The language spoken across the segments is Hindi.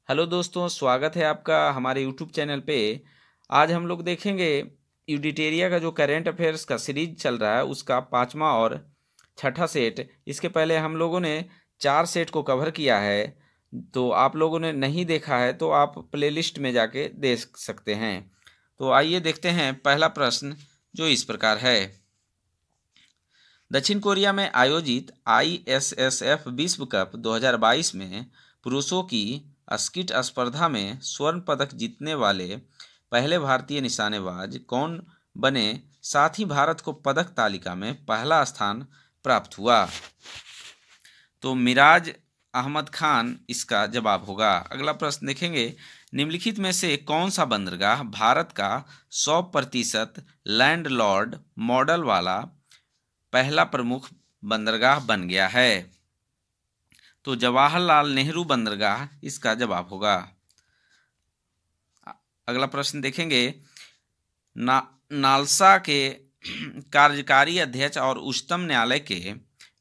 हेलो दोस्तों, स्वागत है आपका हमारे यूट्यूब चैनल पे। आज हम लोग देखेंगे यूडिटेरिया का जो करेंट अफेयर्स का सीरीज चल रहा है उसका पांचवा और छठा सेट। इसके पहले हम लोगों ने 4 सेट को कवर किया है, तो आप लोगों ने नहीं देखा है तो आप प्लेलिस्ट में जाके देख सकते हैं। तो आइए देखते हैं पहला प्रश्न, जो इस प्रकार है। दक्षिण कोरिया में आयोजित ISSF विश्व कप 2022 में पुरुषों की स्कीट स्पर्धा में स्वर्ण पदक जीतने वाले पहले भारतीय निशानेबाज कौन बने, साथ ही भारत को पदक तालिका में पहला स्थान प्राप्त हुआ? तो मिराज अहमद खान इसका जवाब होगा। अगला प्रश्न देखेंगे, निम्नलिखित में से कौन सा बंदरगाह भारत का 100% लैंडलॉर्ड मॉडल वाला पहला प्रमुख बंदरगाह बन गया है? तो जवाहरलाल नेहरू बंदरगाह इसका जवाब होगा। अगला प्रश्न देखेंगे, नालसा के कार्यकारी अध्यक्ष और उच्चतम न्यायालय के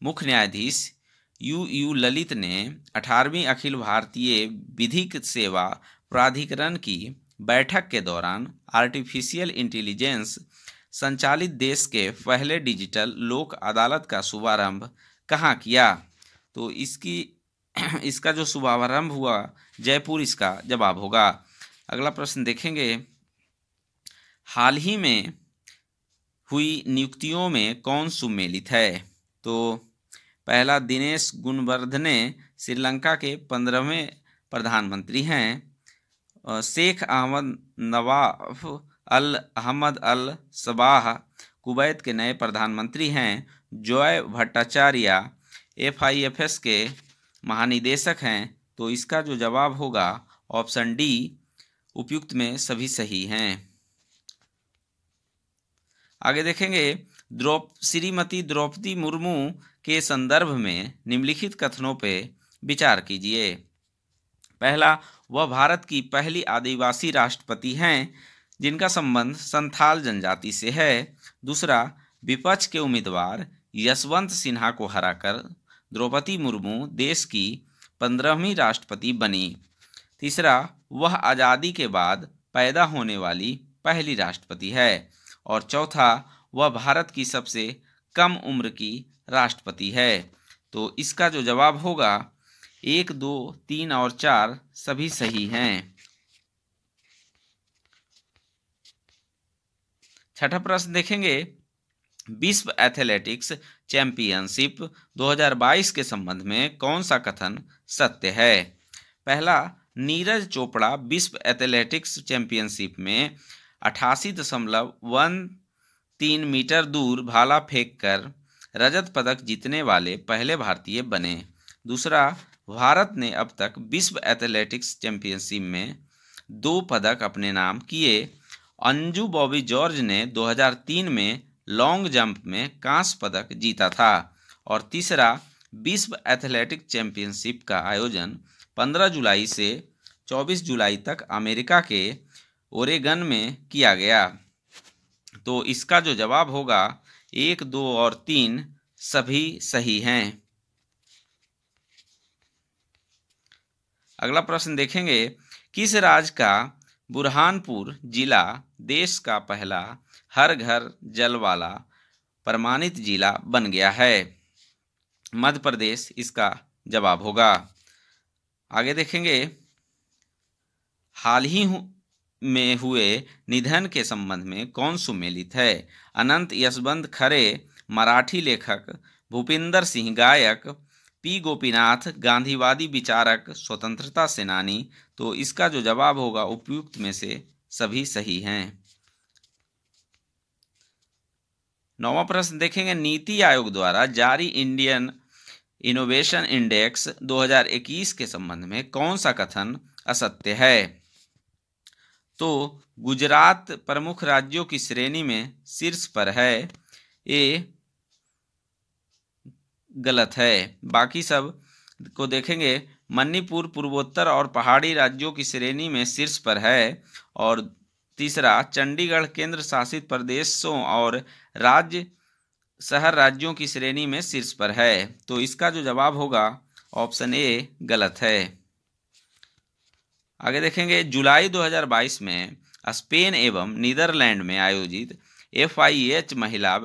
मुख्य न्यायाधीश यू ललित ने 18वीं अखिल भारतीय विधिक सेवा प्राधिकरण की बैठक के दौरान आर्टिफिशियल इंटेलिजेंस संचालित देश के पहले डिजिटल लोक अदालत का शुभारंभ कहाँ किया? तो इसका जो शुभारंभ हुआ जयपुर, इसका जवाब होगा। अगला प्रश्न देखेंगे, हाल ही में हुई नियुक्तियों में कौन सुमेलित है? तो पहला, दिनेश गुणवर्धने श्रीलंका के 15वें प्रधानमंत्री हैं। शेख अहमद नवाफ अल अहमद अल सबाह कुवैत के नए प्रधानमंत्री हैं। जॉय भट्टाचार्य FIFS के महानिदेशक हैं। तो इसका जो जवाब होगा ऑप्शन डी, उपयुक्त में सभी सही हैं। आगे देखेंगे, श्रीमती द्रौपदी मुर्मू के संदर्भ में निम्नलिखित कथनों पे विचार कीजिए। पहला, वह भारत की पहली आदिवासी राष्ट्रपति हैं जिनका संबंध संथाल जनजाति से है। दूसरा, विपक्ष के उम्मीदवार यशवंत सिन्हा को हराकर द्रौपदी मुर्मू देश की 15वीं राष्ट्रपति बनी। तीसरा, वह आज़ादी के बाद पैदा होने वाली पहली राष्ट्रपति है। और चौथा, वह भारत की सबसे कम उम्र की राष्ट्रपति है। तो इसका जो जवाब होगा 1, 2, 3 और 4 सभी सही हैं। छठा प्रश्न देखेंगे, विश्व एथलेटिक्स चैंपियनशिप 2022 के संबंध में कौन सा कथन सत्य है? पहला, नीरज चोपड़ा विश्व एथलेटिक्स चैंपियनशिप में 88.13 मीटर दूर भाला फेंककर रजत पदक जीतने वाले पहले भारतीय बने। दूसरा, भारत ने अब तक विश्व एथलेटिक्स चैंपियनशिप में 2 पदक अपने नाम किए। अंजू बॉबी जॉर्ज ने 2003 में लॉन्ग जंप में कांस्य पदक जीता था। और तीसरा, विश्व एथलेटिक चैंपियनशिप का आयोजन 15 जुलाई से 24 जुलाई तक अमेरिका के ओरेगन में किया गया। तो इसका जो जवाब होगा 1, 2 और 3 सभी सही हैं। अगला प्रश्न देखेंगे, किस राज्य का बुरहानपुर जिला देश का पहला हर घर जल वाला प्रमाणित जिला बन गया है? मध्य प्रदेश इसका जवाब होगा। आगे देखेंगे, हाल ही में हुए निधन के संबंध में कौन सुमेलित है? अनंत यशवंत खरे मराठी लेखक, भूपिंदर सिंह गायक, P गोपीनाथ गांधीवादी विचारक, स्वतंत्रता सेनानी। तो इसका जो जवाब होगा उपयुक्त में से सभी सही हैं। 9वां प्रश्न देखेंगे, नीति आयोग द्वारा जारी इंडियन इनोवेशन इंडेक्स 2021 के संबंध में कौन सा कथन असत्य है? तो गुजरात प्रमुख राज्यों की श्रेणी में शीर्ष पर है, ये गलत है। बाकी सब को देखेंगे, मणिपुर पूर्वोत्तर और पहाड़ी राज्यों की श्रेणी में शीर्ष पर है। और तीसरा, चंडीगढ़ केंद्र शासित प्रदेशों और राज्य शहर राज्यों की श्रेणी में शीर्ष पर है। तो इसका जो जवाब होगा ऑप्शन ए गलत है। आगे देखेंगे जुलाई 2022 में स्पेन एवं नीदरलैंड में आयोजित FIH महिला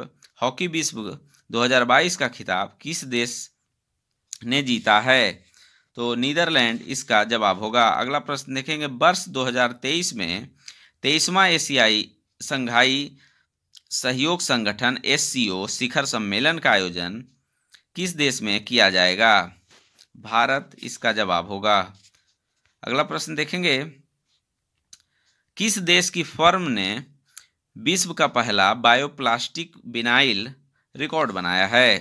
हॉकी विश्व 2022 का खिताब किस देश ने जीता है? तो नीदरलैंड इसका जवाब होगा। अगला प्रश्न देखेंगे वर्ष 2023 में 23वां एशियाई संघाई सहयोग संगठन SCO शिखर सम्मेलन का आयोजन किस देश में किया जाएगा? भारत इसका जवाब होगा। अगला प्रश्न देखेंगे किस देश की फर्म ने विश्व का पहला बायोप्लास्टिक विनाइल रिकॉर्ड बनाया है?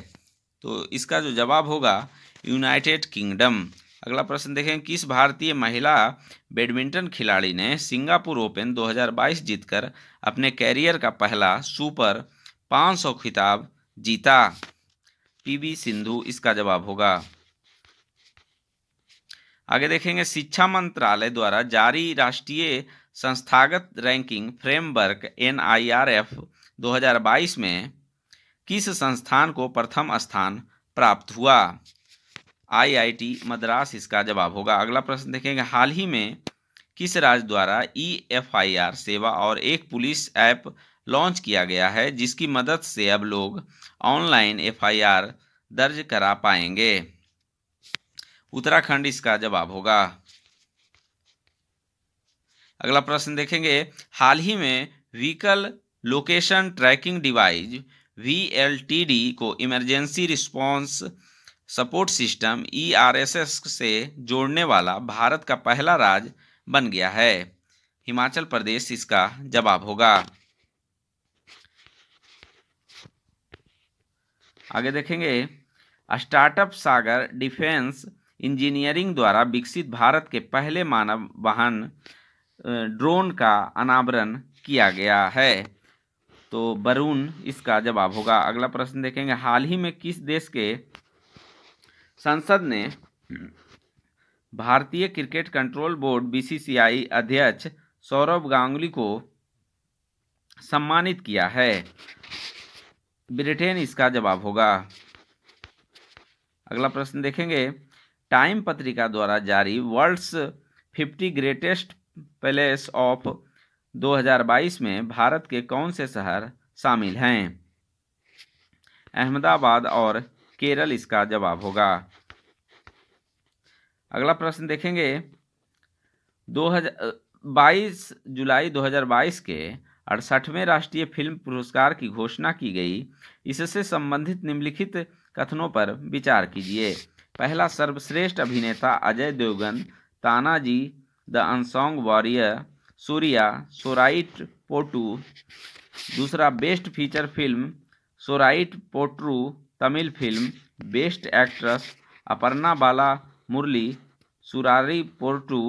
तो इसका जो जवाब होगा यूनाइटेड किंगडम। अगला प्रश्न देखें किस भारतीय महिला बैडमिंटन खिलाड़ी ने सिंगापुर ओपन 2022 जीतकर अपने कैरियर का पहला सुपर 500 खिताब जीता? PV सिंधु इसका जवाब होगा। आगे देखेंगे शिक्षा मंत्रालय द्वारा जारी राष्ट्रीय संस्थागत रैंकिंग फ्रेमवर्क NIRF 2022 में किस संस्थान को प्रथम स्थान प्राप्त हुआ? IIT मद्रास इसका जवाब होगा। अगला प्रश्न देखेंगे हाल ही में किस राज्य द्वारा EFIR सेवा और एक पुलिस ऐप लॉन्च किया गया है जिसकी मदद से अब लोग ऑनलाइन FIR दर्ज करा पाएंगे? उत्तराखंड इसका जवाब होगा। अगला प्रश्न देखेंगे हाल ही में vehicle location tracking device VLTD को emergency response support system ERSS से जोड़ने वाला भारत का पहला राज्य बन गया है। हिमाचल प्रदेश इसका जवाब होगा। आगे देखेंगे स्टार्टअप सागर डिफेंस इंजीनियरिंग द्वारा विकसित भारत के पहले मानव वाहन ड्रोन का अनावरण किया गया है। तो वरुण इसका जवाब होगा। अगला प्रश्न देखेंगे हाल ही में किस देश के संसद ने भारतीय क्रिकेट कंट्रोल बोर्ड BCCI अध्यक्ष सौरव गांगुली को सम्मानित किया है? ब्रिटेन इसका जवाब होगा। अगला प्रश्न देखेंगे टाइम पत्रिका द्वारा जारी वर्ल्ड्स 50 ग्रेटेस्ट पैलेस ऑफ 2022 में भारत के कौन से शहर शामिल हैं? अहमदाबाद और केरल इसका जवाब होगा। अगला प्रश्न देखेंगे 22 जुलाई 2022 के 68वें राष्ट्रीय फिल्म पुरस्कार की घोषणा की गई। इससे संबंधित निम्नलिखित कथनों पर विचार कीजिए। पहला सर्वश्रेष्ठ अभिनेता Ajay Devgn Tanhaji the unsung warrior Suriya Soorarai Pottru. दूसरा best feature film Soorarai Pottru Tamil film. Best actress Aparna Bala Murali Soorarai पोर्टू।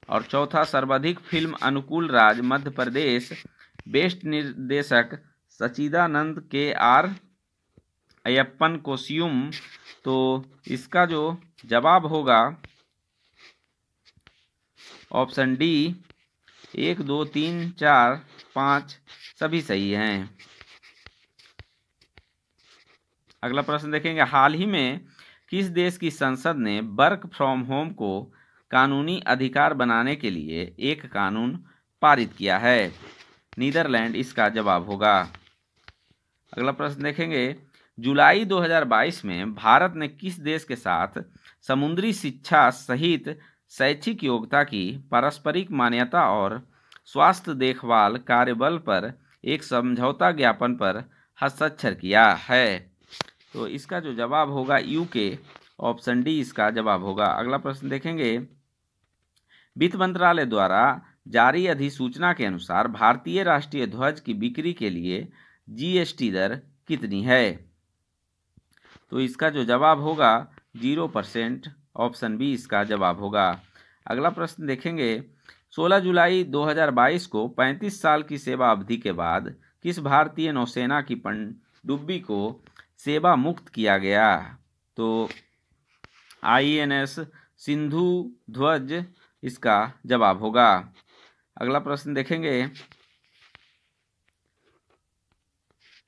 और चौथा सर्वाधिक फिल्म अनुकूल राज मध्य प्रदेश। बेस्ट निर्देशक सचिदानंद KR अयप्पन कोशियुम। तो इसका जो जवाब होगा ऑप्शन डी 1 2 3 4 5 सभी सही हैं। अगला प्रश्न देखेंगे हाल ही में किस देश की संसद ने वर्क फ्रॉम होम को कानूनी अधिकार बनाने के लिए एक कानून पारित किया है? नीदरलैंड इसका जवाब होगा। अगला प्रश्न देखेंगे जुलाई 2022 में भारत ने किस देश के साथ समुद्री शिक्षा सहित शैक्षिक योग्यता की पारस्परिक मान्यता और स्वास्थ्य देखभाल कार्यबल पर एक समझौता ज्ञापन पर हस्ताक्षर किया है? तो इसका जो जवाब होगा UK ऑप्शन डी इसका जवाब होगा। अगला प्रश्न देखेंगे वित्त मंत्रालय द्वारा जारी अधिसूचना के अनुसार भारतीय राष्ट्रीय ध्वज की बिक्री के लिए GST दर कितनी है? तो इसका जो जवाब होगा 0%। ऑप्शन बी इसका जवाब होगा। अगला प्रश्न देखेंगे 16 जुलाई 2022 को 35 साल की सेवा अवधि के बाद किस भारतीय नौसेना की पनडुब्बी को सेवा मुक्त किया गया? तो INS सिंधु ध्वज इसका जवाब होगा। अगला प्रश्न देखेंगे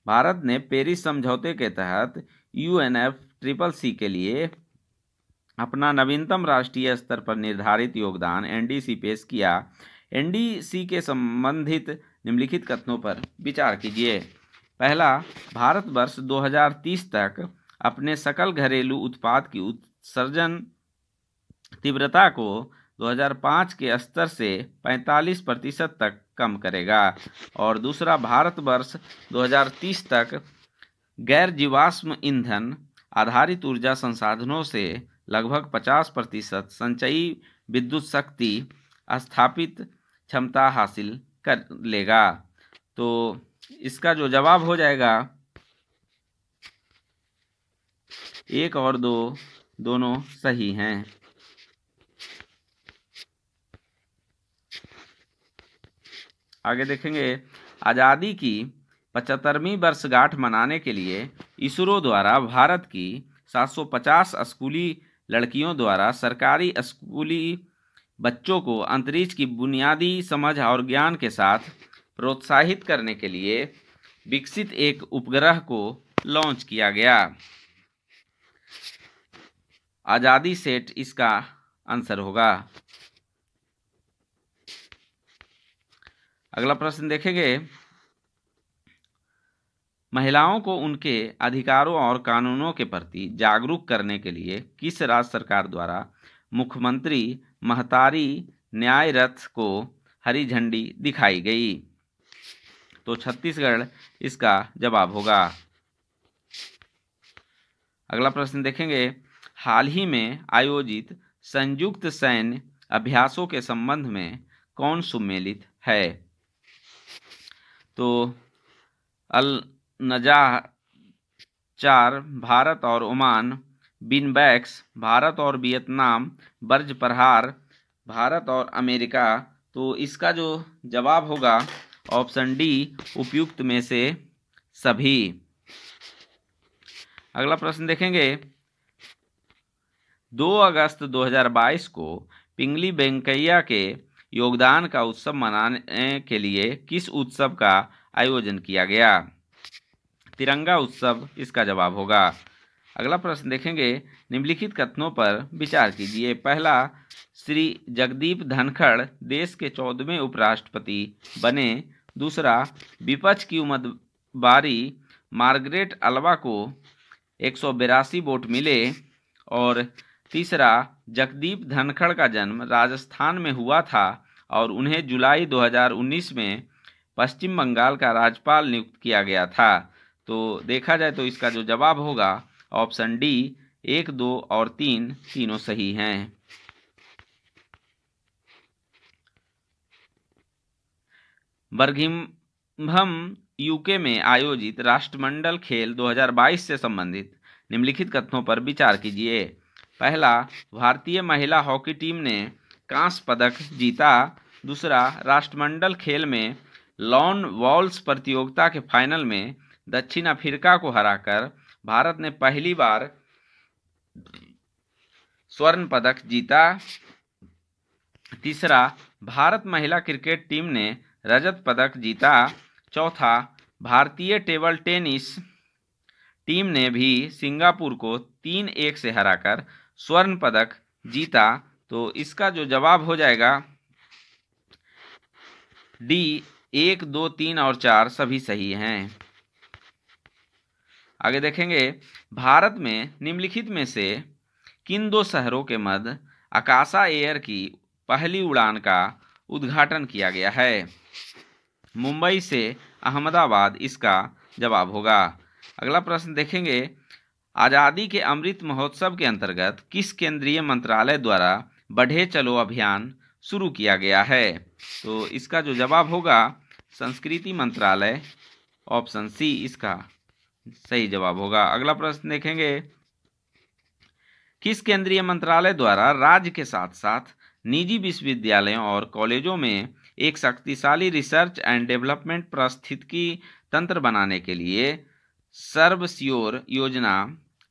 भारत ने पेरिस समझौते के तहत UNFCCC के लिए अपना नवीनतम राष्ट्रीय स्तर पर निर्धारित योगदान एनडीसी पेश किया। एनडीसी के संबंधित निम्नलिखित कथनों पर विचार कीजिए। पहला, भारतवर्ष 2030 तक अपने सकल घरेलू उत्पाद की उत्सर्जन तीव्रता को 2005 के स्तर से 45% तक कम करेगा। और दूसरा, भारतवर्ष 2030 तक गैर जीवाश्म ईंधन आधारित ऊर्जा संसाधनों से लगभग 50% संचयी विद्युत शक्ति स्थापित क्षमता हासिल कर लेगा। तो इसका जो जवाब हो जाएगा 1 और 2 दोनों सही हैं। आगे देखेंगे, आज़ादी की 75वीं वर्षगांठ मनाने के लिए इसरो द्वारा भारत की 750 स्कूली लड़कियों द्वारा सरकारी स्कूली बच्चों को अंतरिक्ष की बुनियादी समझ और ज्ञान के साथ प्रोत्साहित करने के लिए विकसित एक उपग्रह को लॉन्च किया गया। आज़ादी सेट इसका आंसर होगा। अगला प्रश्न देखेंगे, महिलाओं को उनके अधिकारों और कानूनों के प्रति जागरूक करने के लिए किस राज्य सरकार द्वारा मुख्यमंत्री महतारी न्याय रथ को हरी झंडी दिखाई गई? तो छत्तीसगढ़ इसका जवाब होगा। अगला प्रश्न देखेंगे, हाल ही में आयोजित संयुक्त सैन्य अभ्यासों के संबंध में कौन सम्मिलित है? तो अल नजाह 4 भारत और ओमान, बिनबैक्स भारत और वियतनाम, बर्ज प्रहार भारत और अमेरिका। तो इसका जो जवाब होगा ऑप्शन डी, उपयुक्त में से सभी। अगला प्रश्न देखेंगे, 2 अगस्त 2022 को पिंगली वेंकैया के योगदान का उत्सव मनाने के लिए किस उत्सव का आयोजन किया गया? तिरंगा उत्सव इसका जवाब होगा। अगला प्रश्न देखेंगे, निम्नलिखित कथनों पर विचार कीजिए। पहला, श्री जगदीप धनखड़ देश के 14वें उपराष्ट्रपति बने। दूसरा, विपक्ष की उम्मीदवारी मार्गरेट अल्वा को 182 वोट मिले। और तीसरा, जगदीप धनखड़ का जन्म राजस्थान में हुआ था और उन्हें जुलाई 2019 में पश्चिम बंगाल का राज्यपाल नियुक्त किया गया था। तो देखा जाए तो इसका जो जवाब होगा ऑप्शन डी, 1, 2 और 3 तीनों सही हैं। बर्मिंघम यूके में आयोजित राष्ट्रमंडल खेल 2022 से संबंधित निम्नलिखित कथनों पर विचार कीजिए। पहला, भारतीय महिला हॉकी टीम ने कांस्य पदक जीता। दूसरा, राष्ट्रमंडल खेल में लॉन वॉल्स प्रतियोगिता के फाइनल में दक्षिण अफ्रीका को हराकर भारत ने पहली बार स्वर्ण पदक जीता। तीसरा, भारत महिला क्रिकेट टीम ने रजत पदक जीता। चौथा, भारतीय टेबल टेनिस टीम ने भी सिंगापुर को 3-1 से हराकर स्वर्ण पदक जीता। तो इसका जो जवाब हो जाएगा डी, 1, 2, 3 और 4 सभी सही हैं। आगे देखेंगे, भारत में निम्नलिखित में से किन 2 शहरों के मध्य आकाशा एयर की पहली उड़ान का उद्घाटन किया गया है? मुंबई से अहमदाबाद इसका जवाब होगा। अगला प्रश्न देखेंगे, आज़ादी के अमृत महोत्सव के अंतर्गत किस केंद्रीय मंत्रालय द्वारा बढ़े चलो अभियान शुरू किया गया है? तो इसका जो जवाब होगा संस्कृति मंत्रालय, ऑप्शन सी इसका सही जवाब होगा। अगला प्रश्न देखेंगे, किस केंद्रीय मंत्रालय द्वारा राज्य के साथ साथ निजी विश्वविद्यालयों और कॉलेजों में एक शक्तिशाली रिसर्च एंड डेवलपमेंट पारिस्थितिकी तंत्र बनाने के लिए सर्वशियोर योजना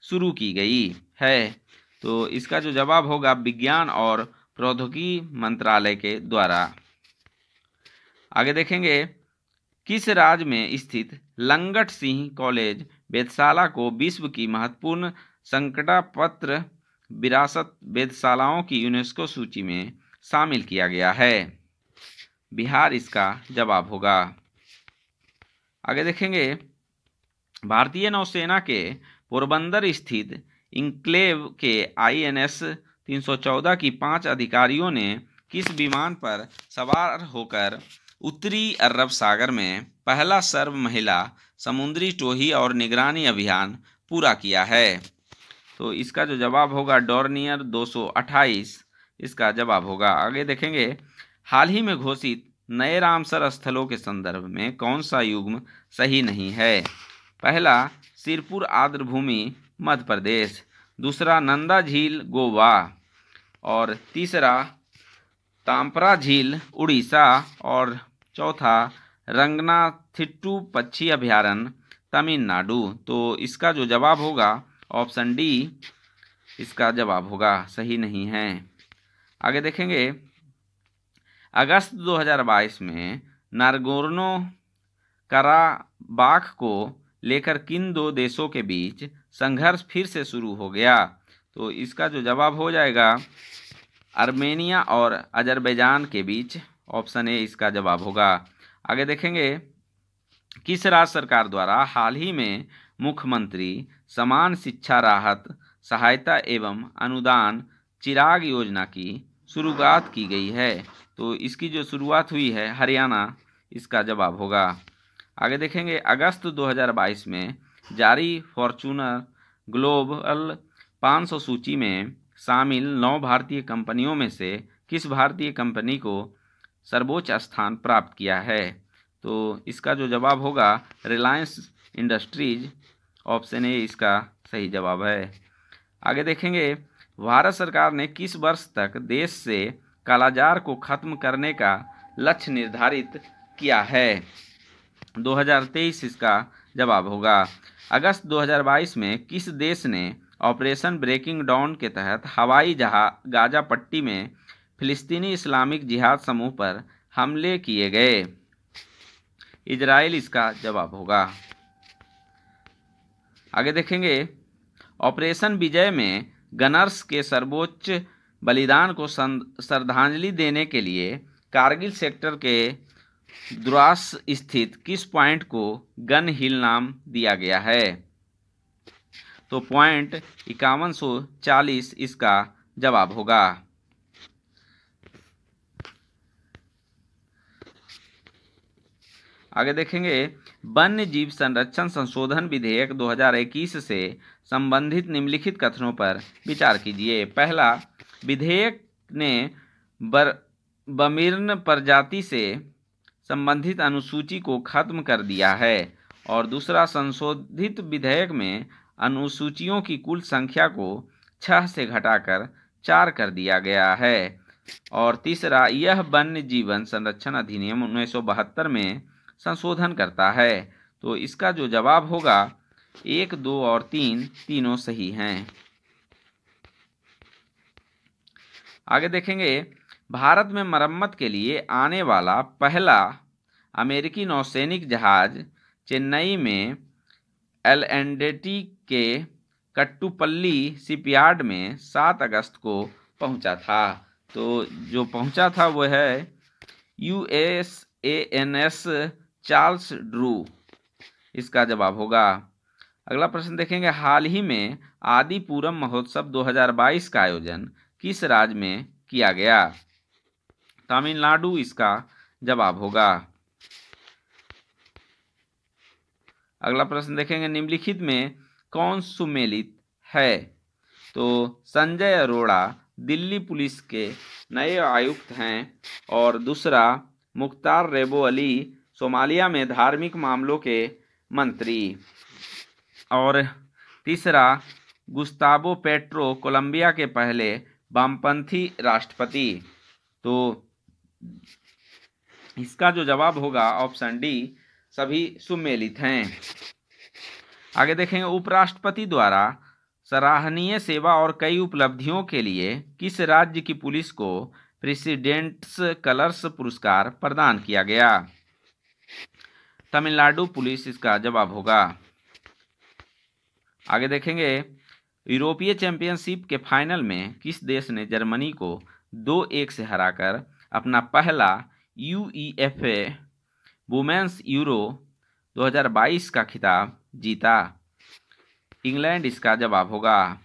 शुरू की गई है? तो इसका जो जवाब होगा विज्ञान और प्रौद्योगिकी मंत्रालय के द्वारा। आगे देखेंगे, किस राज्य में स्थित लंगट सिंह कॉलेज वेधशाला को विश्व की महत्वपूर्ण संकटापन्न विरासत वेधशालाओं की यूनेस्को सूची में शामिल किया गया है? बिहार इसका जवाब होगा। आगे देखेंगे, भारतीय नौसेना के पोरबंदर स्थित इंक्लेव के INS 314 की 5 अधिकारियों ने किस विमान पर सवार होकर उत्तरी अरब सागर में पहला सर्व महिला समुद्री टोही और निगरानी अभियान पूरा किया है? तो इसका जो जवाब होगा डॉर्नियर 228 इसका जवाब होगा। आगे देखेंगे, हाल ही में घोषित नए रामसर स्थलों के संदर्भ में कौन सा युग्म सही नहीं है? पहला, सिरपुर आर्द्रभूमि मध्य प्रदेश, दूसरा नंदा झील गोवा, और तीसरा ताम्परा झील उड़ीसा, और चौथा रंगनाथिट्टू पक्षी अभयारण्य तमिलनाडु। तो इसका जो जवाब होगा ऑप्शन डी इसका जवाब होगा, सही नहीं है। आगे देखेंगे, अगस्त 2022 में नागोर्नो कराबाख को लेकर किन दो देशों के बीच संघर्ष फिर से शुरू हो गया? तो इसका जो जवाब हो जाएगा आर्मेनिया और अजरबैजान के बीच, ऑप्शन ए इसका जवाब होगा। आगे देखेंगे, किस राज्य सरकार द्वारा हाल ही में मुख्यमंत्री समान शिक्षा राहत सहायता एवं अनुदान चिराग योजना की शुरुआत की गई है? तो इसकी जो शुरुआत हुई है हरियाणा इसका जवाब होगा। आगे देखेंगे, अगस्त 2022 में जारी फॉर्च्यूनर ग्लोबल 500 सूची में शामिल 9 भारतीय कंपनियों में से किस भारतीय कंपनी को सर्वोच्च स्थान प्राप्त किया है? तो इसका जो जवाब होगा रिलायंस इंडस्ट्रीज, ऑप्शन ए इसका सही जवाब है। आगे देखेंगे, भारत सरकार ने किस वर्ष तक देश से कालाजार को खत्म करने का लक्ष्य निर्धारित किया है? 2023 इसका जवाब होगा। अगस्त 2022 में किस देश ने ऑपरेशन ब्रेकिंग डाउन के तहत हवाई जहाज गाजा पट्टी में फिलिस्तीनी इस्लामिक जिहाद समूह पर हमले किए गए? इजराइल इसका जवाब होगा। आगे देखेंगे, ऑपरेशन विजय में गनर्स के सर्वोच्च बलिदान को श्रद्धांजलि देने के लिए कारगिल सेक्टर के द्रास स्थित किस पॉइंट को गन हिल नाम दिया गया है? तो पॉइंट 5140 इसका जवाब होगा। आगे देखेंगे, वन्य जीव संरक्षण संशोधन विधेयक 2021 से संबंधित निम्नलिखित कथनों पर विचार कीजिए। पहला, विधेयक ने बर्मीर्ण प्रजाति से संबंधित अनुसूची को खत्म कर दिया है, और दूसरा, संशोधित विधेयक में अनुसूचियों की कुल संख्या को 6 से घटाकर 4 कर दिया गया है, और तीसरा, यह वन्य जीवन संरक्षण अधिनियम 1972 में संशोधन करता है। तो इसका जो जवाब होगा 1, 2 और 3 तीनों सही हैं। आगे देखेंगे, भारत में मरम्मत के लिए आने वाला पहला अमेरिकी नौसैनिक जहाज चेन्नई में L&T के कट्टुपल्ली शिपयार्ड में 7 अगस्त को पहुंचा था। तो जो पहुंचा था वो है USANS चार्ल्स ड्रू, इसका जवाब होगा। अगला प्रश्न देखेंगे, हाल ही में आदिपुरम महोत्सव 2022 का आयोजन किस राज्य में किया गया? तमिलनाडु इसका जवाब होगा। अगला प्रश्न देखेंगे, निम्नलिखित में कौन सुमेलित है? तो संजय अरोड़ा दिल्ली पुलिस के नए आयुक्त हैं, और दूसरा मुख्तार रेबो अली सोमालिया में धार्मिक मामलों के मंत्री, और तीसरा गुस्ताबो पेट्रो कोलंबिया के पहले वामपंथी राष्ट्रपति। तो इसका जो जवाब होगा ऑप्शन डी सभी सुमेलित हैं। आगे देखेंगे, उपराष्ट्रपति द्वारा सराहनीय सेवा और कई उपलब्धियों के लिए किस राज्य की पुलिस को प्रेसिडेंट्स कलर्स पुरस्कार प्रदान किया गया? तमिलनाडु पुलिस इसका जवाब होगा। आगे देखेंगे, यूरोपीय चैंपियनशिप के फाइनल में किस देश ने जर्मनी को 2-1 से हराकर अपना पहला यूईएफए वुमेन्स यूरो 2022 का खिताब जीता? इंग्लैंड इसका जवाब होगा।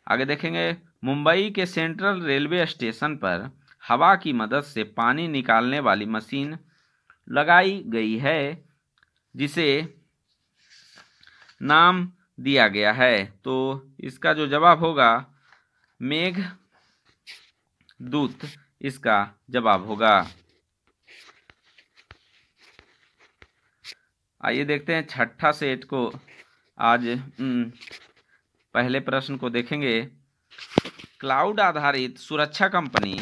आगे देखेंगे, मुंबई के सेंट्रल रेलवे स्टेशन पर हवा की मदद से पानी निकालने वाली मशीन लगाई गई है जिसे नाम दिया गया है। तो इसका जो जवाब होगा मेघदूत इसका जवाब होगा। आइए देखते हैं छठा सेट को। आज पहले प्रश्न को देखेंगे। क्लाउड आधारित सुरक्षा कंपनी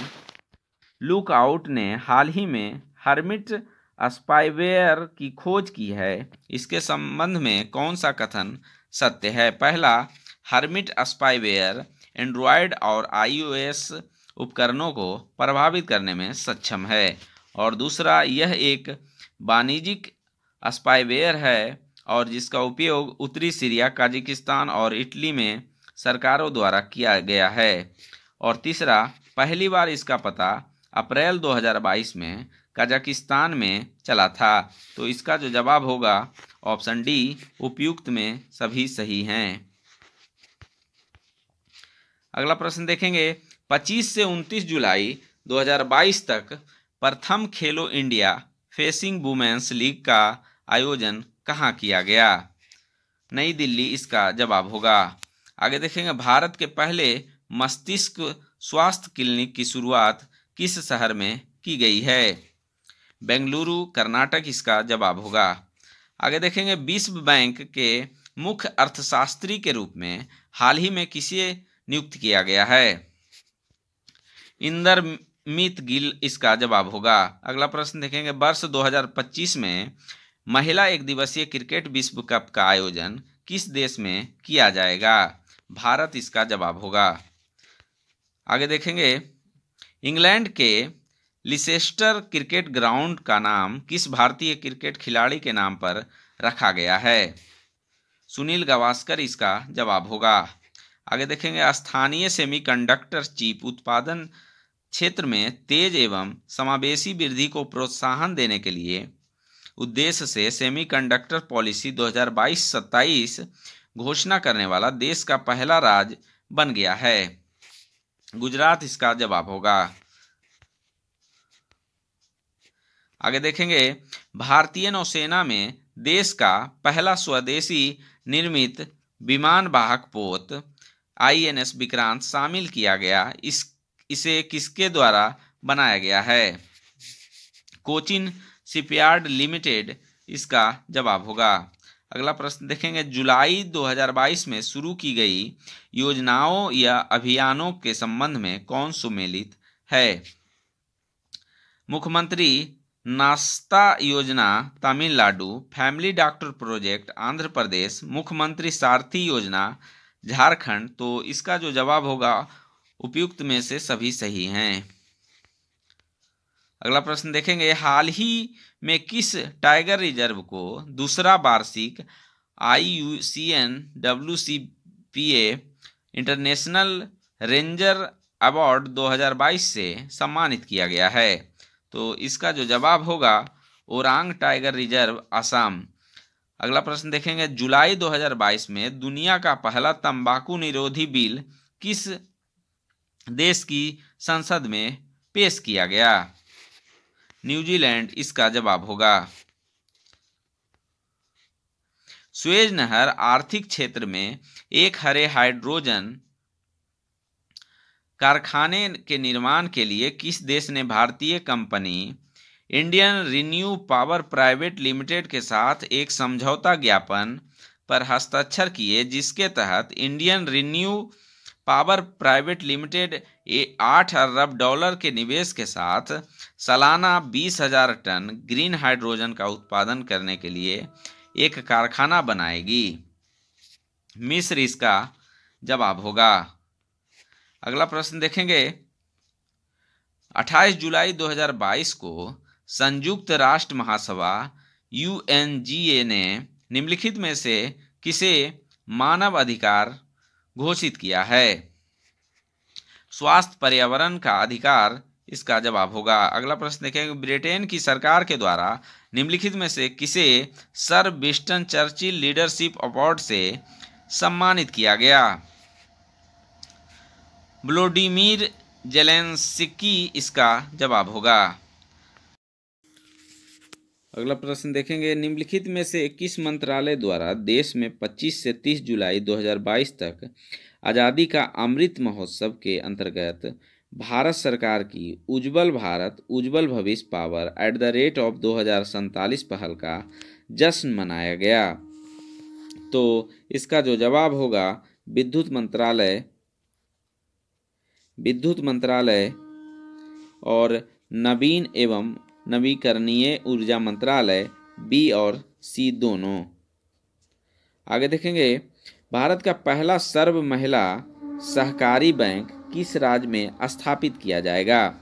लुकआउट ने हाल ही में हर्मिट स्पाईवेयर की खोज की है। इसके संबंध में कौन सा कथन सत्य है? पहला, हर्मिट स्पाईवेयर एंड्रॉयड और आईओएस उपकरणों को प्रभावित करने में सक्षम है। और दूसरा, यह एक वाणिज्यिक स्पाईवेयर है और जिसका उपयोग उत्तरी सीरिया, कजाकिस्तान और इटली में सरकारों द्वारा किया गया है। और तीसरा, पहली बार इसका पता अप्रैल 2022 में कजाकिस्तान में चला था। तो इसका जो जवाब होगा ऑप्शन डी, उपयुक्त में सभी सही हैं। अगला प्रश्न देखेंगे। 25 से 29 जुलाई 2022 तक प्रथम खेलो इंडिया फेसिंग वुमेन्स लीग का आयोजन कहाँ किया गया? नई दिल्ली इसका जवाब होगा। आगे देखेंगे, भारत के पहले मस्तिष्क स्वास्थ्य क्लिनिक की शुरुआत किस शहर में की गई है? बेंगलुरु, कर्नाटक इसका जवाब होगा। आगे देखेंगे, विश्व बैंक के मुख्य अर्थशास्त्री के रूप में हाल ही में किसे नियुक्त किया गया है? इंदरमित गिल इसका जवाब होगा। अगला प्रश्न देखेंगे, वर्ष 2025 में महिला एक दिवसीय क्रिकेट विश्व कप का आयोजन किस देश में किया जाएगा? भारत इसका जवाब होगा। आगे देखेंगे, इंग्लैंड के लिसेस्टर क्रिकेट ग्राउंड का नाम किस भारतीय क्रिकेट खिलाड़ी के नाम पर रखा गया है? सुनील गावस्कर इसका जवाब होगा। आगे देखेंगे, स्थानीय सेमीकंडक्टर चिप उत्पादन क्षेत्र में तेज एवं समावेशी वृद्धि को प्रोत्साहन देने के लिए उद्देश्य से सेमीकंडक्टर पॉलिसी 2022-27 घोषणा करने वाला देश का पहला राज्य बन गया है। गुजरात इसका जवाब होगा। आगे देखेंगे, भारतीय नौसेना में देश का पहला स्वदेशी निर्मित विमान वाहक पोत INS विक्रांत शामिल किया गया। इसे किसके द्वारा बनाया गया है? कोचिन शिपयार्ड लिमिटेड इसका जवाब होगा। अगला प्रश्न देखेंगे, जुलाई 2022 में शुरू की गई योजनाओं या अभियानों के संबंध में कौन सुमेलित है? मुख्यमंत्री नाश्ता योजना Tamil Nadu, family doctor project Andhra Pradesh, मुख्यमंत्री सारथी योजना झारखंड। तो इसका जो जवाब होगा उपयुक्त में से सभी सही हैं। अगला प्रश्न देखेंगे, हाल ही में किस टाइगर रिजर्व को दूसरा वार्षिक IUCN WCPA international ranger award 2022 से सम्मानित किया गया है? तो इसका जो जवाब होगा ओरांग टाइगर रिजर्व असम। अगला प्रश्न देखेंगे, जुलाई 2022 में दुनिया का पहला तंबाकू निरोधी बिल किस देश की संसद में पेश किया गया? न्यूजीलैंड इसका जवाब होगा। सुएज नहर आर्थिक क्षेत्र में एक हरे हाइड्रोजन कारखाने के निर्माण के लिए किस देश ने भारतीय company Indian renew power private limited के साथ एक समझौता ज्ञापन पर हस्ताक्षर किए, जिसके तहत Indian renew power private limited 8 अरब डॉलर के निवेश के साथ सालाना 20,000 टन ग्रीन हाइड्रोजन का उत्पादन करने के लिए एक कारखाना बनाएगी? मिस्र इसका जवाब होगा। अगला प्रश्न देखेंगे, 28 जुलाई 2022 को संयुक्त राष्ट्र महासभा UNGA ने निम्नलिखित में से किसे मानव अधिकार घोषित किया है। स्वास्थ्य पर्यावरण का अधिकार, इसका जवाब होगा। अगला प्रश्न देखेंगे, ब्रिटेन की सरकार के द्वारा निम्नलिखित में से किसे sir Winston Churchill leadership award से सम्मानित किया गया? व्लादिमीर जेलेंस्की इसका जवाब होगा। अगला प्रश्न देखेंगे, निम्नलिखित में से किस मंत्रालय द्वारा देश में 25 से 30 जुलाई 2022 तक आज़ादी का अमृत महोत्सव के अंतर्गत भारत सरकार की उज्ज्वल भारत उज्ज्वल भविष्य पावर @ 2047 पहल का जश्न मनाया गया? तो इसका जो जवाब होगा विद्युत मंत्रालय और नवीन एवं नवीकरणीय ऊर्जा मंत्रालय, बी और सी दोनों। आगे देखेंगे, भारत का पहला सर्व महिला सहकारी बैंक किस राज्य में स्थापित किया जाएगा?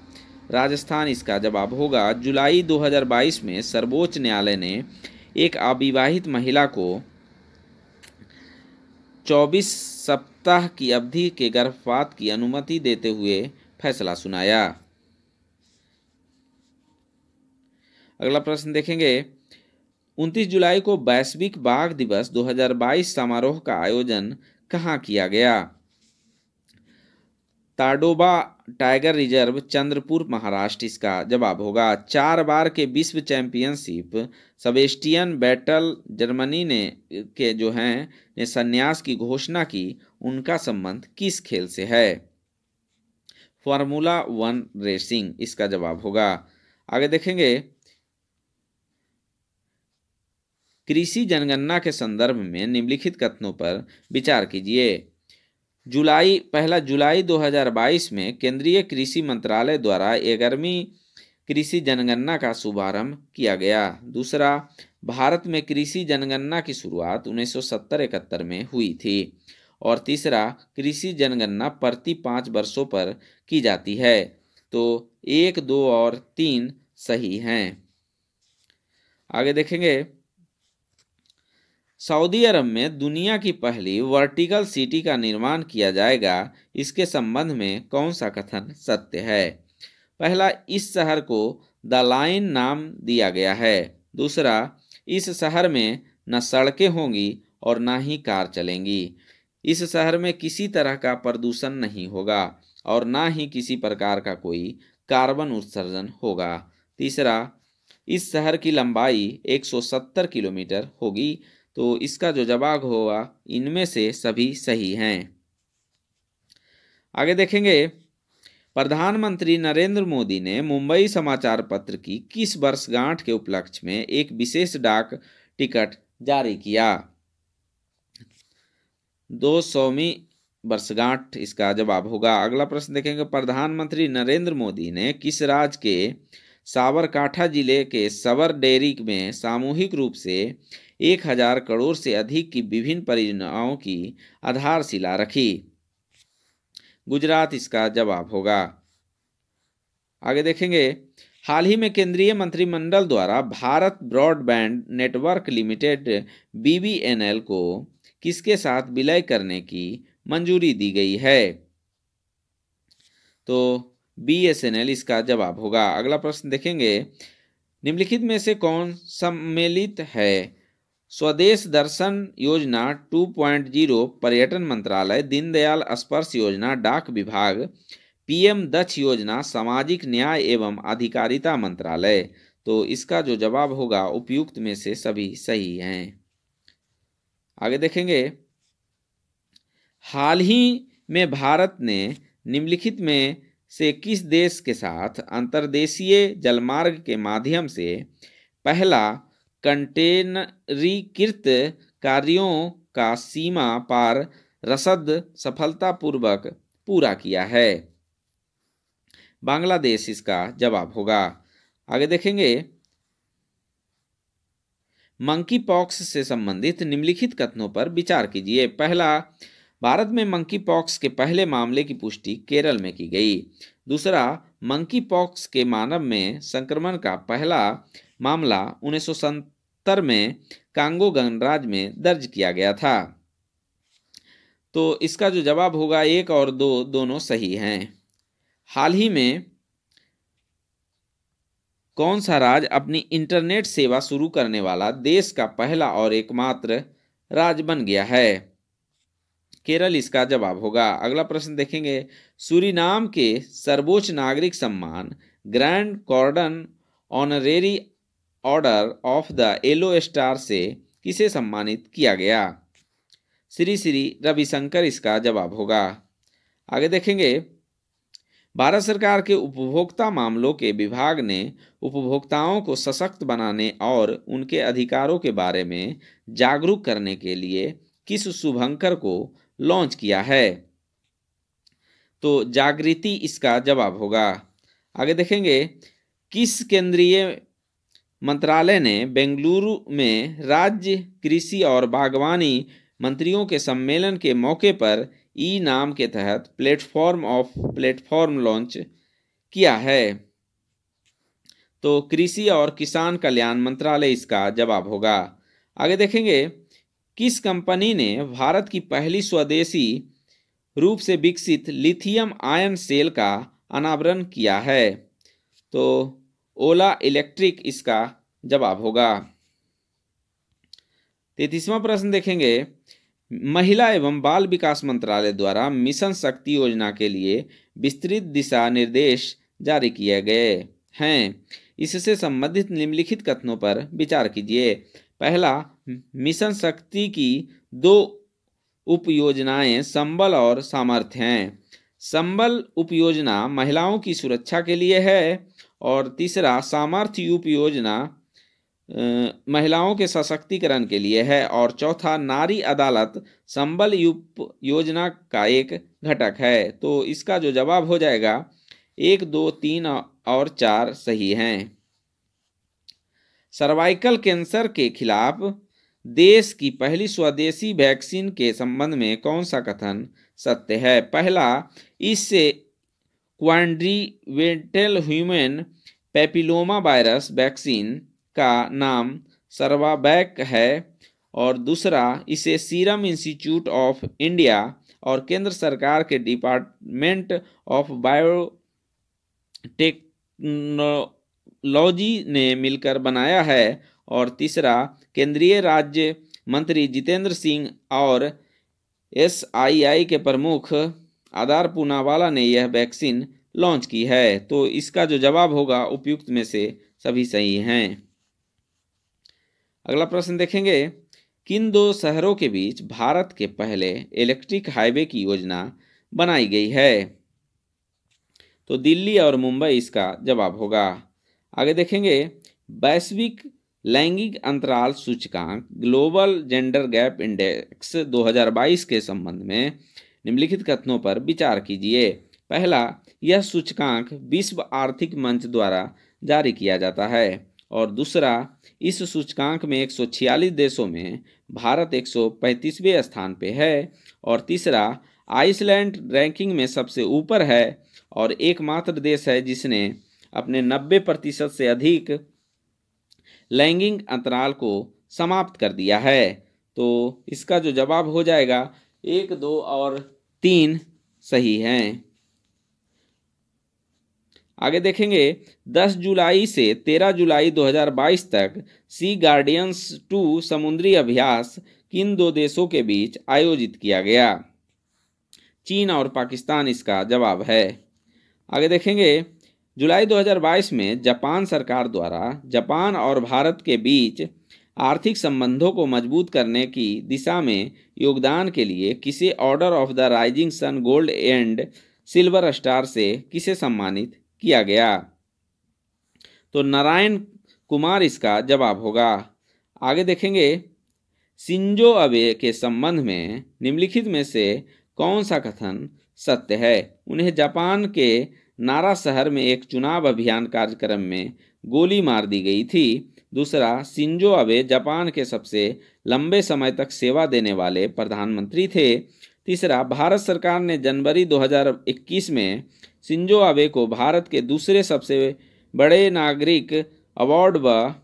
राजस्थान इसका जवाब होगा। जुलाई 2022 में सर्वोच्च न्यायालय ने एक अविवाहित महिला को 24 सप्ताह की अवधि के गर्भपात की अनुमति देते हुए फैसला सुनाया। अगला प्रश्न देखेंगे, 29 जुलाई को वैश्विक बाघ दिवस 2022 समारोह का आयोजन कहाँ किया गया? ताडोबा टाइगर रिजर्व, चंद्रपुर, महाराष्ट्र इसका जवाब होगा। 4 बार के विश्व चैंपियनशिप सेबेस्टियन वेटल जर्मनी के जो हैं ने संन्यास की घोषणा की, उनका संबंध किस खेल से है? फार्मूला 1 रेसिंग इसका जवाब होगा। आगे देखेंगे, कृषि जनगणना के संदर्भ में निम्नलिखित कथनों पर विचार कीजिए। 1 जुलाई 2022 में केंद्रीय कृषि मंत्रालय द्वारा 11वीं कृषि जनगणना का शुभारंभ किया गया। दूसरा, भारत में कृषि जनगणना की शुरुआत 1970-71 में हुई थी। और तीसरा, कृषि जनगणना प्रति 5 वर्षों पर की जाती है। तो 1, 2 और 3 सही हैं। आगे देखेंगे, सऊदी अरब में दुनिया की पहली वर्टिकल सिटी का निर्माण किया जाएगा, इसके संबंध में कौन सा कथन सत्य है? पहला, इस शहर को द लाइन नाम दिया गया है। दूसरा, इस शहर में न सड़कें होंगी और न ही कार चलेंगी। इस शहर में किसी तरह का प्रदूषण नहीं होगा और न ही किसी प्रकार का कोई कार्बन उत्सर्जन होगा। तीसरा, इस शहर की लंबाई 170 किलोमीटर होगी। तो इसका जो जवाब होगा, इनमें से सभी सही हैं। आगे देखेंगे, प्रधानमंत्री नरेंद्र मोदी ने मुंबई समाचार पत्र की किस वर्षगांठ के उपलक्ष्य में एक विशेष डाक टिकट जारी किया? 200वीं वर्षगांठ इसका जवाब होगा। अगला प्रश्न देखेंगे, प्रधानमंत्री नरेंद्र मोदी ने किस राज्य के साबरकांठा जिले के सबर डेयरी में सामूहिक रूप से 1000 करोड़ से अधिक की विभिन्न परियोजनाओं की आधारशिला रखी? गुजरात इसका जवाब होगा। आगे देखेंगे, हाल ही में केंद्रीय मंत्रिमंडल द्वारा Bharat broadband network limited BBNL को किसके साथ विलय करने की मंजूरी दी गई है? तो BSNL इसका जवाब होगा। अगला प्रश्न देखेंगे, निम्नलिखित में से कौन सम्मिलित है? स्वदेश दर्शन योजना 2.0 पर्यटन मंत्रालय, दीनदयाल स्पर्श योजना डाक विभाग, PM दक्ष योजना सामाजिक न्याय एवं अधिकारिता मंत्रालय। तो इसका जो जवाब होगा, उपयुक्त में से सभी सही हैं। आगे देखेंगे, हाल ही में भारत ने निम्नलिखित में से किस देश के साथ अंतर्देशीय जलमार्ग के माध्यम से पहला कंटेनरीकृत कार्यों का सीमा पार रसद सफलतापूर्वक पूरा किया है? बांग्लादेश इसका जवाब होगा। आगे देखेंगे, मंकी पॉक्स से संबंधित निम्नलिखित कथनों पर विचार कीजिए। पहला, भारत में मंकी पॉक्स के पहले मामले की पुष्टि केरल में की गई। दूसरा, मंकी पॉक्स के मानव में संक्रमण का पहला मामला 1970 में कांगो गणराज्य में दर्ज किया गया था। तो इसका जो जवाब होगा 1 और 2 दोनों सही हैं। हाल ही में कौन सा राज्य अपनी इंटरनेट सेवा शुरू करने वाला देश का पहला और एकमात्र राज्य बन गया है? केरल इसका जवाब होगा। अगला प्रश्न देखेंगे, सूरीनाम के सर्वोच्च नागरिक सम्मान grand cordon honorary order of the yellow star से किसे सम्मानित किया गया? श्री श्री रविशंकर इसका जवाब होगा। आगे देखेंगे, भारत सरकार के उपभोक्ता मामलों के विभाग ने उपभोक्ताओं को सशक्त बनाने और उनके अधिकारों के बारे में जागरूक करने के लिए किस शुभंकर को लॉन्च किया है? तो जागृति इसका जवाब होगा। आगे देखेंगे, किस केंद्रीय मंत्रालय ने बेंगलुरु में राज्य कृषि और बागवानी मंत्रियों के सम्मेलन के मौके पर ई नाम के तहत प्लेटफॉर्म लॉन्च किया है? तो कृषि और किसान कल्याण मंत्रालय इसका जवाब होगा। आगे देखेंगे, किस कंपनी ने भारत की पहली स्वदेशी रूप से विकसित लिथियम आयन सेल का अनावरण किया है? तो ओला इलेक्ट्रिक इसका जवाब होगा। 33वां प्रश्न देखेंगे, महिला एवं बाल विकास मंत्रालय द्वारा मिशन शक्ति योजना के लिए विस्तृत दिशा निर्देश जारी किए गए हैं। इससे संबंधित निम्नलिखित कथनों पर विचार कीजिए। पहला, मिशन शक्ति की 2 उपयोजनाएं संबल और सामर्थ्य हैं। संबल उपयोजना महिलाओं की सुरक्षा के लिए है और तीसरा सामर्थ्य उपयोजना महिलाओं के सशक्तिकरण के लिए है और चौथा नारी अदालत संबल योजना का एक घटक है। तो इसका जो जवाब हो जाएगा 1, 2, 3 और 4 सही हैं। सर्वाइकल कैंसर के खिलाफ देश की पहली स्वदेशी वैक्सीन के संबंध में कौन सा कथन सत्य है? पहला, इससे क्वाड्रीवेंटल ह्यूमन पैपिलोमा वायरस वैक्सीन का नाम सर्वावैक है और दूसरा, इसे सीरम इंस्टीट्यूट ऑफ इंडिया और केंद्र सरकार के डिपार्टमेंट ऑफ बायोटेक्नोलॉजी ने मिलकर बनाया है और तीसरा, केंद्रीय राज्य मंत्री जितेंद्र सिंह और SII के प्रमुख आधार पूनावाला ने यह वैक्सीन लॉन्च की है। तो इसका जो जवाब होगा उपयुक्त में से सभी सही हैं। अगला प्रश्न देखेंगे, किन 2 शहरों के बीच भारत के पहले इलेक्ट्रिक हाईवे की योजना बनाई गई है? तो दिल्ली और मुंबई इसका जवाब होगा। आगे देखेंगे, वैश्विक लैंगिक अंतराल सूचकांक ग्लोबल जेंडर गैप इंडेक्स 2022 के संबंध में निम्नलिखित कथनों पर विचार कीजिए। पहला, यह सूचकांक विश्व आर्थिक मंच द्वारा जारी किया जाता है और दूसरा, इस सूचकांक में 146 देशों में भारत 135वें स्थान पे है और तीसरा, आइसलैंड रैंकिंग में सबसे ऊपर है और एकमात्र देश है जिसने अपने 90% से अधिक लैंगिक अंतराल को समाप्त कर दिया है। तो इसका जो जवाब हो जाएगा 1, 2 और 3 सही हैं। आगे देखेंगे, 10 जुलाई से 13 जुलाई 2022 तक सी गार्डियंस 2 समुद्री अभ्यास किन 2 देशों के बीच आयोजित किया गया? चीन और पाकिस्तान इसका जवाब है। आगे देखेंगे, जुलाई 2022 में जापान सरकार द्वारा जापान और भारत के बीच आर्थिक संबंधों को मजबूत करने की दिशा में योगदान के लिए किसे order of the rising sun gold and silver star से किसे सम्मानित किया गया? तो नारायण कुमार इसका जवाब होगा। आगे देखेंगे, शिंजो अबे के संबंध में निम्नलिखित में से कौन सा कथन सत्य है? उन्हें जापान के नारा शहर में एक चुनाव अभियान कार्यक्रम में गोली मार दी गई थी। दूसरा, शिंजो अबे जापान के सबसे लंबे समय तक सेवा देने वाले प्रधानमंत्री थे। तीसरा, भारत सरकार ने जनवरी 2021 में शिंजो अबे को भारत के दूसरे सबसे बड़े नागरिक अवार्ड व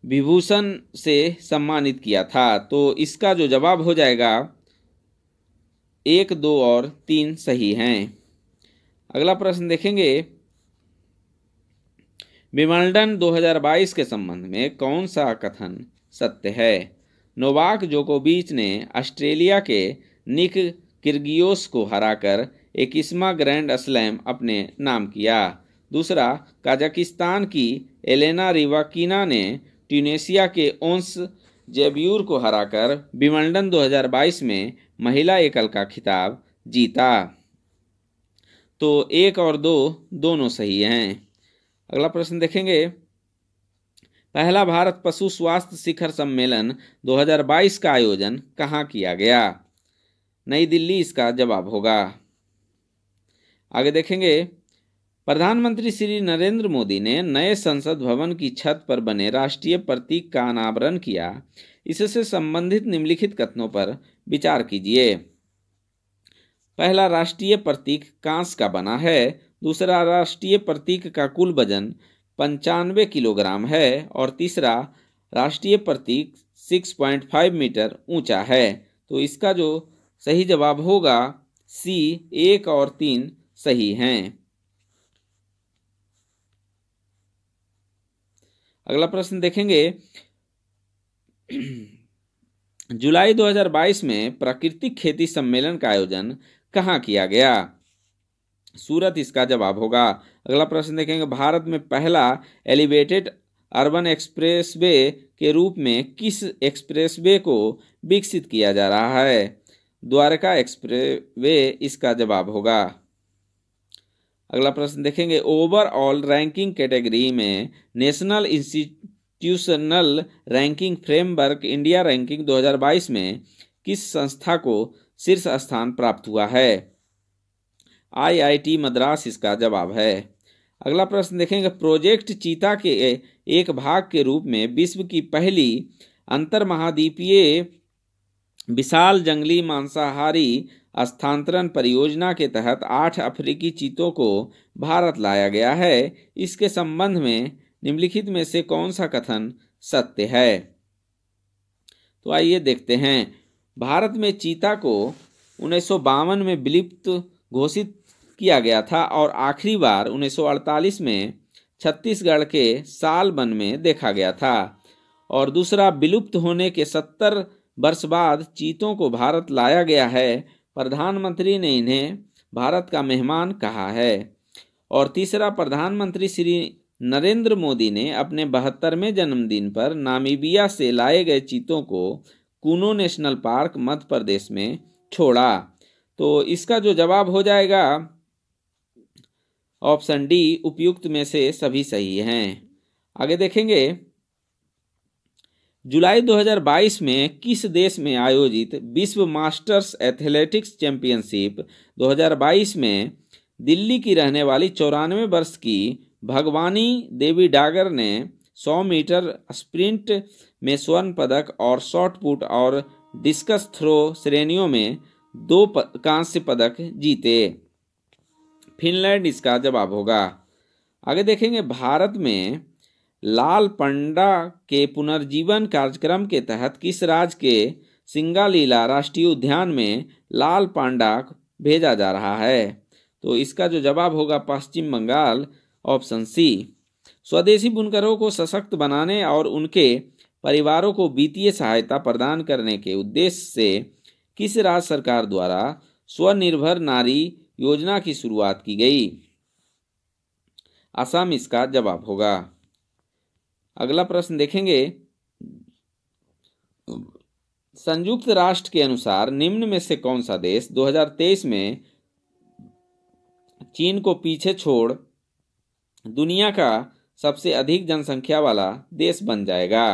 विभूषण से सम्मानित किया था। तो इसका जो जवाब हो जाएगा 1, 2 और 3 सही हैं। अगला प्रश्न देखेंगे, विंबलडन 2022 के संबंध में कौन सा कथन सत्य है? नोवाक जोकोविच ने ऑस्ट्रेलिया के निक किर्गियोस को हराकर 21वां ग्रैंड स्लैम अपने नाम किया। दूसरा, कजाकिस्तान की एलेना रिवाकिना ने ट्यूनीशिया के ओंस जेब्यूर को हराकर विंबलडन 2022 में महिला एकल का खिताब जीता। तो 1 और 2 दोनों सही हैं। अगला प्रश्न देखेंगे, पहला भारत पशु स्वास्थ्य शिखर सम्मेलन 2022 का आयोजन कहाँ किया गया? नई दिल्ली इसका जवाब होगा। आगे देखेंगे, प्रधानमंत्री श्री नरेंद्र मोदी ने नए संसद भवन की छत पर बने राष्ट्रीय प्रतीक का अनावरण किया। इससे संबंधित निम्नलिखित कथनों पर विचार कीजिए। पहला, राष्ट्रीय प्रतीक कांस्य का बना है। दूसरा, राष्ट्रीय प्रतीक का कुल वजन 95 किलोग्राम है। और तीसरा, राष्ट्रीय प्रतीक 6.5 मीटर ऊंचा है। तो इसका जो सही जवाब होगा सी, 1 और 3 सही हैं। अगला प्रश्न देखेंगे, जुलाई 2022 में प्राकृतिक खेती सम्मेलन का आयोजन कहाँ किया गया? सूरत इसका जवाब होगा। अगला प्रश्न देखेंगे, भारत में पहला एलिवेटेड अर्बन एक्सप्रेसवे के रूप में किस एक्सप्रेसवे को विकसित किया जा रहा है? द्वारका एक्सप्रेसवे इसका जवाब होगा। अगला प्रश्न देखेंगे, ओवरऑल रैंकिंग कैटेगरी में national institutional ranking framework India ranking 2022 में किस संस्था को शीर्ष स्थान प्राप्त हुआ है? IIT मद्रास इसका जवाब है। अगला प्रश्न देखेंगे, प्रोजेक्ट चीता के एक भाग के रूप में विश्व की पहली अंतर्महाद्वीपीय विशाल जंगली मांसाहारी स्थानांतरण परियोजना के तहत 8 अफ्रीकी चीतों को भारत लाया गया है। इसके संबंध में निम्नलिखित में से कौन सा कथन सत्य है? तो आइए देखते हैं। भारत में चीता को 1952 में विलुप्त घोषित किया गया था और आखिरी बार 1948 में छत्तीसगढ़ के सालबन में देखा गया था। और दूसरा, विलुप्त होने के 70 वर्ष बाद चीतों को भारत लाया गया है। प्रधानमंत्री ने इन्हें भारत का मेहमान कहा है। और तीसरा, प्रधानमंत्री श्री नरेंद्र मोदी ने अपने 72वें जन्मदिन पर नामीबिया से लाए गए चीतों को कूनो नेशनल पार्क मध्य प्रदेश में छोड़ा। तो इसका जो जवाब हो जाएगा ऑप्शन डी, उपयुक्त में से सभी सही हैं। आगे देखेंगे, जुलाई 2022 में किस देश में आयोजित विश्व मास्टर्स एथलेटिक्स चैंपियनशिप 2022 में दिल्ली की रहने वाली 94 वर्ष की भगवानी देवी डागर ने 100 मीटर स्प्रिंट में स्वर्ण पदक और शॉट पुट और डिस्कस थ्रो श्रेणियों में 2 कांस्य पदक जीते। फिनलैंड इसका जवाब होगा। आगे देखेंगे, भारत में लाल पांडा के पुनर्जीवन कार्यक्रम के तहत किस राज्य के सिंगालीला राष्ट्रीय उद्यान में लाल पांडा भेजा जा रहा है? तो इसका जो जवाब होगा पश्चिम बंगाल, ऑप्शन सी। स्वदेशी बुनकरों को सशक्त बनाने और उनके परिवारों को वित्तीय सहायता प्रदान करने के उद्देश्य से किस राज्य सरकार द्वारा स्वनिर्भर नारी योजना की शुरुआत की गई? असम इसका जवाब होगा। अगला प्रश्न देखेंगे, संयुक्त राष्ट्र के अनुसार निम्न में से कौन सा देश 2023 में चीन को पीछे छोड़ दुनिया का सबसे अधिक जनसंख्या वाला देश बन जाएगा?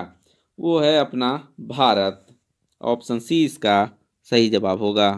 वो है अपना भारत। ऑप्शन सी इसका सही जवाब होगा।